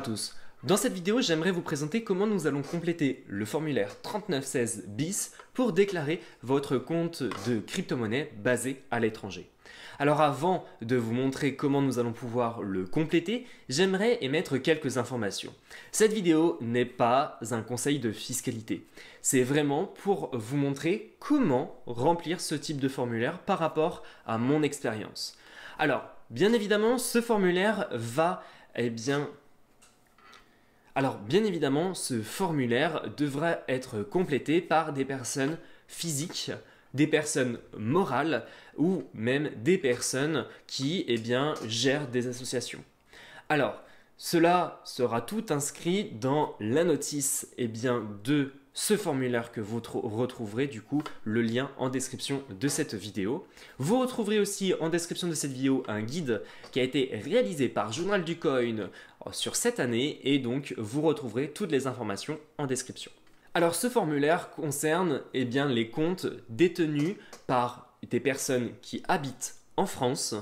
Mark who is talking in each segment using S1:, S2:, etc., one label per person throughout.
S1: tous. Dans cette vidéo, j'aimerais vous présenter comment nous allons compléter le formulaire 3916 bis pour déclarer votre compte de crypto-monnaie basé à l'étranger. Alors avant de vous montrer comment nous allons pouvoir le compléter, j'aimerais émettre quelques informations. Cette vidéo n'est pas un conseil de fiscalité. C'est vraiment pour vous montrer comment remplir ce type de formulaire par rapport à mon expérience. Alors, bien évidemment, ce formulaire va, ce formulaire devra être complété par des personnes physiques, des personnes morales ou même des personnes qui gèrent des associations. Alors, cela sera tout inscrit dans la notice de ce formulaire que vous retrouverez du coup le lien en description de cette vidéo. Vous retrouverez aussi en description de cette vidéo un guide qui a été réalisé par Journal du Coin sur cette année et donc vous retrouverez toutes les informations en description. Alors ce formulaire concerne les comptes détenus par des personnes qui habitent en France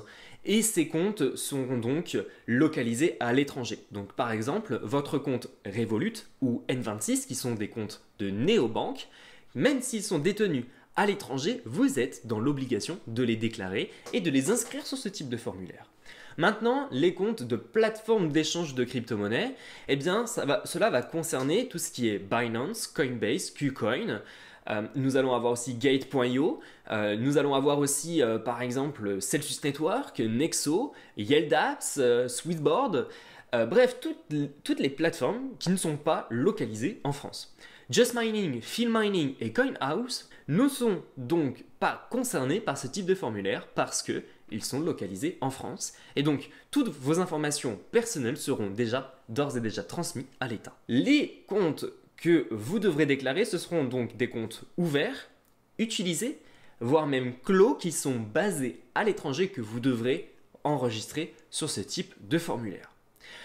S1: et ces comptes sont donc localisés à l'étranger. Donc par exemple, votre compte Revolut ou N26 qui sont des comptes de néobanques, même s'ils sont détenus à l'étranger, vous êtes dans l'obligation de les déclarer et de les inscrire sur ce type de formulaire. Maintenant, les comptes de plateformes d'échange de crypto-monnaies, cela va concerner tout ce qui est Binance, Coinbase, KuCoin. Nous allons avoir aussi Gate.io, nous allons avoir aussi par exemple Celsius Network, Nexo, Yeldaps, Swissboard, bref, toutes les plateformes qui ne sont pas localisées en France. Just Mining, Phil Mining et CoinHouse ne sont donc pas concernés par ce type de formulaire parce qu'ils sont localisés en France et donc toutes vos informations personnelles seront d'ores et déjà transmises à l'État. Les comptes que vous devrez déclarer, ce seront donc des comptes ouverts, utilisés, voire même clos qui sont basés à l'étranger que vous devrez enregistrer sur ce type de formulaire.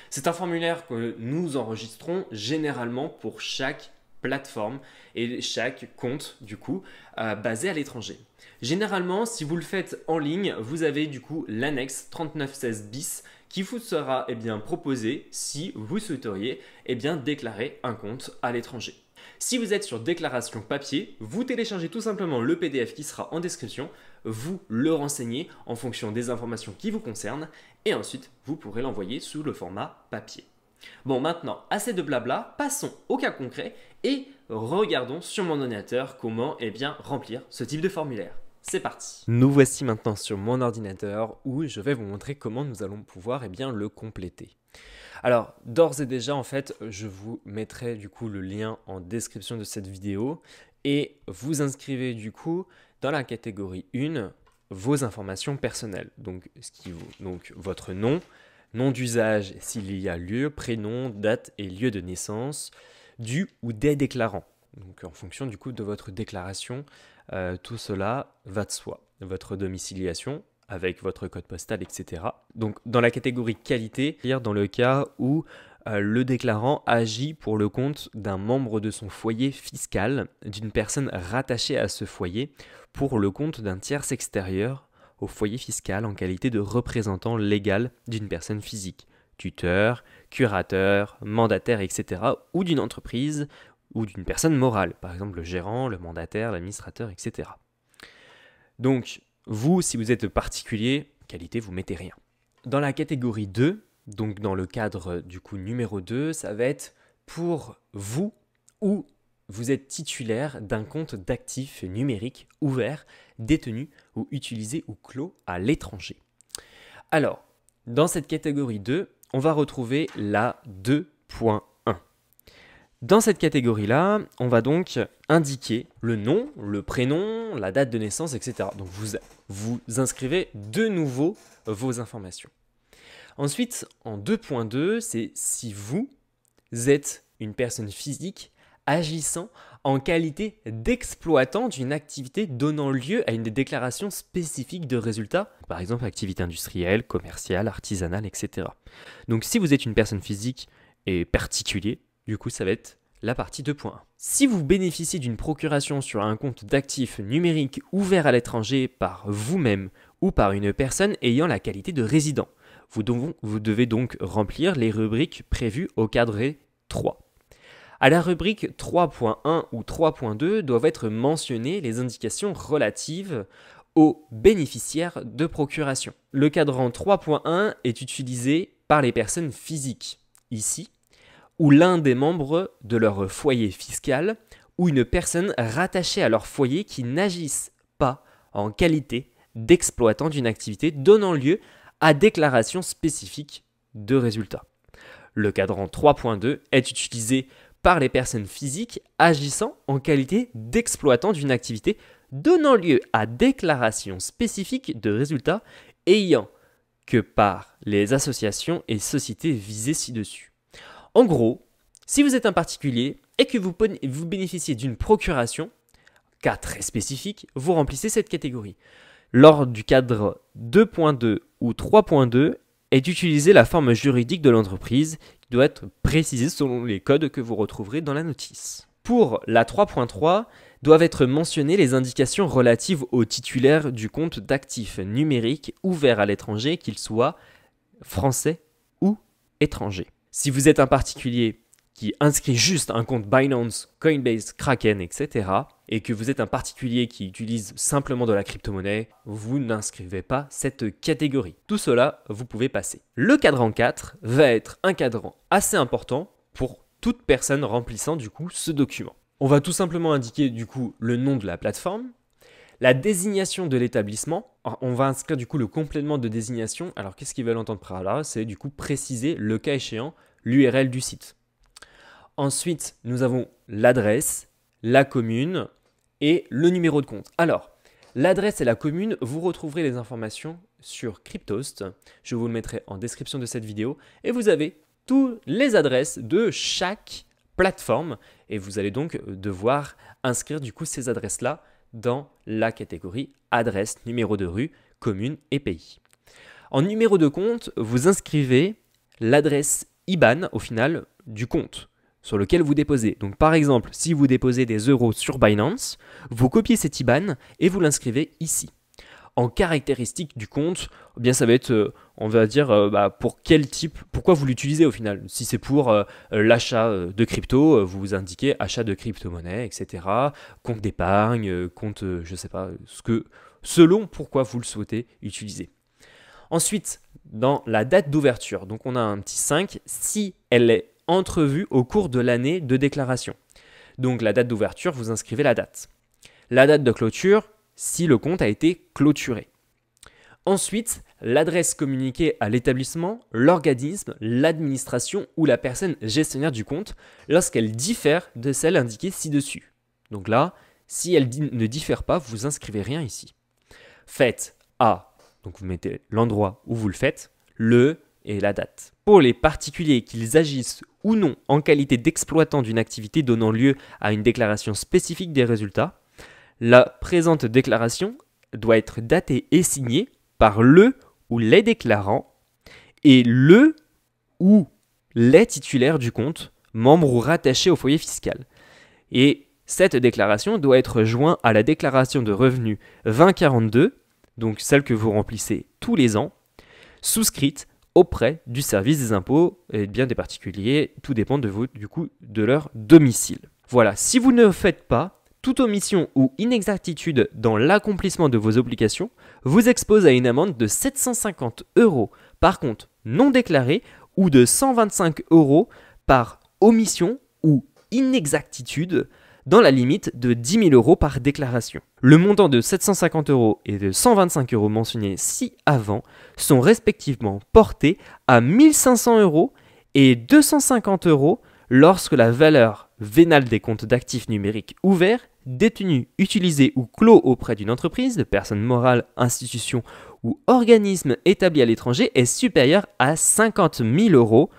S1: C'est un formulaire que nous enregistrons généralement pour chaque plateforme et chaque compte du coup basé à l'étranger. Généralement, si vous le faites en ligne, vous avez du coup l'annexe 3916 bis qui vous sera proposé si vous souhaiteriez déclarer un compte à l'étranger. Si vous êtes sur déclaration papier, vous téléchargez tout simplement le PDF qui sera en description, vous le renseignez en fonction des informations qui vous concernent et ensuite vous pourrez l'envoyer sous le format papier. Bon, maintenant, assez de blabla, passons au cas concret et regardons sur mon ordinateur comment remplir ce type de formulaire. C'est parti. Nous voici maintenant sur mon ordinateur où je vais vous montrer comment nous allons pouvoir le compléter. Alors, d'ores et déjà, en fait, je vous mettrai du coup le lien en description de cette vidéo et vous inscrivez du coup dans la catégorie 1 vos informations personnelles. Donc votre nom d'usage s'il y a lieu, prénom, date et lieu de naissance du ou des déclarants. Donc en fonction du coup de votre déclaration, tout cela va de soi. Votre domiciliation avec votre code postal, etc. Donc dans la catégorie qualité, c'est-à-dire dans le cas où le déclarant agit pour le compte d'un membre de son foyer fiscal, d'une personne rattachée à ce foyer, pour le compte d'un tierce extérieur au foyer fiscal en qualité de représentant légal d'une personne physique, tuteur, curateur, mandataire, etc. ou d'une entreprise ou d'une personne morale, par exemple le gérant, le mandataire, l'administrateur, etc. Donc, vous, si vous êtes particulier, qualité, vous mettez rien. Dans la catégorie 2, donc dans le cadre du coup numéro 2, ça va être pour vous ou vous êtes titulaire d'un compte d'actifs numériques ouvert, détenu ou utilisé ou clos à l'étranger. Alors, dans cette catégorie 2, on va retrouver la 2.1. Dans cette catégorie-là, on va donc indiquer le nom, le prénom, la date de naissance, etc. Donc vous inscrivez de nouveau vos informations. Ensuite, en 2.2, c'est si vous êtes une personne physique agissant en qualité d'exploitant d'une activité donnant lieu à une déclaration spécifique de résultats, par exemple activité industrielle, commerciale, artisanale, etc. Donc si vous êtes une personne physique et particulier, du coup, ça va être la partie 2.1. Si vous bénéficiez d'une procuration sur un compte d'actifs numériques ouvert à l'étranger par vous-même ou par une personne ayant la qualité de résident, Vous devez donc remplir les rubriques prévues au cadre 3. À la rubrique 3.1 ou 3.2 doivent être mentionnées les indications relatives aux bénéficiaires de procuration. Le cadran 3.1 est utilisé par les personnes physiques, ici, ou l'un des membres de leur foyer fiscal, ou une personne rattachée à leur foyer qui n'agissent pas en qualité d'exploitant d'une activité donnant lieu à déclaration spécifique de résultats. Le cadran 3.2 est utilisé par les personnes physiques agissant en qualité d'exploitant d'une activité donnant lieu à déclaration spécifique de résultats ayant que par les associations et sociétés visées ci-dessus. En gros, si vous êtes un particulier et que vous bénéficiez d'une procuration, cas très spécifique, vous remplissez cette catégorie. Lors du cadre 2.2 ou 3.2 est utilisée la forme juridique de l'entreprise qui doit être précisée selon les codes que vous retrouverez dans la notice. Pour la 3.3, doivent être mentionnées les indications relatives aux titulaires du compte d'actifs numériques ouvert à l'étranger, qu'il soit français ou étranger. Si vous êtes un particulier qui inscrit juste un compte Binance, Coinbase, Kraken, etc., et que vous êtes un particulier qui utilise simplement de la crypto-monnaie, vous n'inscrivez pas cette catégorie. Tout cela, vous pouvez passer. Le cadran 4 va être un cadran assez important pour toute personne remplissant du coup ce document. On va tout simplement indiquer du coup le nom de la plateforme, la désignation de l'établissement. On va inscrire du coup le complément de désignation. Alors qu'est-ce qu'ils veulent entendre par là? C'est du coup préciser le cas échéant l'URL du site. Ensuite, nous avons l'adresse, la commune et le numéro de compte. Alors, l'adresse et la commune, vous retrouverez les informations sur Cryptost. Je vous le mettrai en description de cette vidéo. Et vous avez toutes les adresses de chaque plateforme. Et vous allez donc devoir inscrire du coup ces adresses-là dans la catégorie adresse, numéro de rue, commune et pays. En numéro de compte, vous inscrivez l'adresse IBAN au final du compte sur lequel vous déposez. Donc par exemple, si vous déposez des euros sur Binance, vous copiez cet IBAN et vous l'inscrivez ici. En caractéristique du compte, eh bien ça va être, on va dire, pour quel type, pourquoi vous l'utilisez au final. Si c'est pour l'achat de crypto, vous indiquez achat de crypto-monnaie, etc. Compte d'épargne, compte, je ne sais pas, selon pourquoi vous le souhaitez utiliser. Ensuite, dans la date d'ouverture, donc on a un petit 5, si elle est entrevue au cours de l'année de déclaration. Donc la date d'ouverture, vous inscrivez la date. La date de clôture, si le compte a été clôturé. Ensuite, l'adresse communiquée à l'établissement, l'organisme, l'administration ou la personne gestionnaire du compte lorsqu'elle diffère de celle indiquée ci-dessus. Donc là, si elle ne diffère pas, vous inscrivez rien ici. Faites à, donc vous mettez l'endroit où vous le faites, le et la date. Pour les particuliers, qu'ils agissent ou non en qualité d'exploitant d'une activité donnant lieu à une déclaration spécifique des résultats, la présente déclaration doit être datée et signée par le ou les déclarants et le ou les titulaires du compte, membres ou rattachés au foyer fiscal. Et cette déclaration doit être jointe à la déclaration de revenus 2042, donc celle que vous remplissez tous les ans, souscrite auprès du service des impôts et bien des particuliers, tout dépend de leur domicile. Voilà, si vous ne le faites pas, toute omission ou inexactitude dans l'accomplissement de vos obligations vous expose à une amende de 750 € par compte non déclaré ou de 125 € par omission ou inexactitude dans la limite de 10 000 € par déclaration. Le montant de 750 € et de 125 € mentionnés ci-avant sont respectivement portés à 1 500 € et 250 € lorsque la valeur vénale des comptes d'actifs numériques ouverts, détenus, utilisés ou clos auprès d'une entreprise, de personne morale, institution ou organisme établi à l'étranger est supérieure à 50 000 €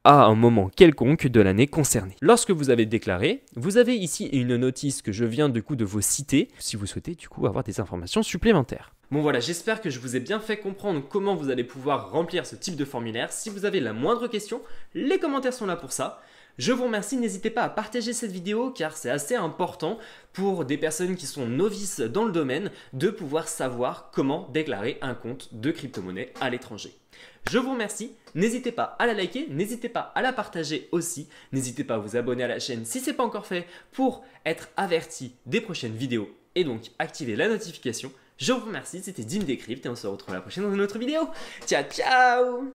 S1: à un moment quelconque de l'année concernée. Lorsque vous avez déclaré, vous avez ici une notice que je viens du coup de vous citer si vous souhaitez du coup avoir des informations supplémentaires. Bon voilà, j'espère que je vous ai bien fait comprendre comment vous allez pouvoir remplir ce type de formulaire. Si vous avez la moindre question, les commentaires sont là pour ça. Je vous remercie, n'hésitez pas à partager cette vidéo car c'est assez important pour des personnes qui sont novices dans le domaine de pouvoir savoir comment déclarer un compte de crypto-monnaie à l'étranger. Je vous remercie, n'hésitez pas à la liker, n'hésitez pas à la partager aussi, n'hésitez pas à vous abonner à la chaîne si ce n'est pas encore fait pour être averti des prochaines vidéos et donc activer la notification. Je vous remercie, c'était Dim Decrypt et on se retrouve la prochaine dans une autre vidéo. Ciao ciao!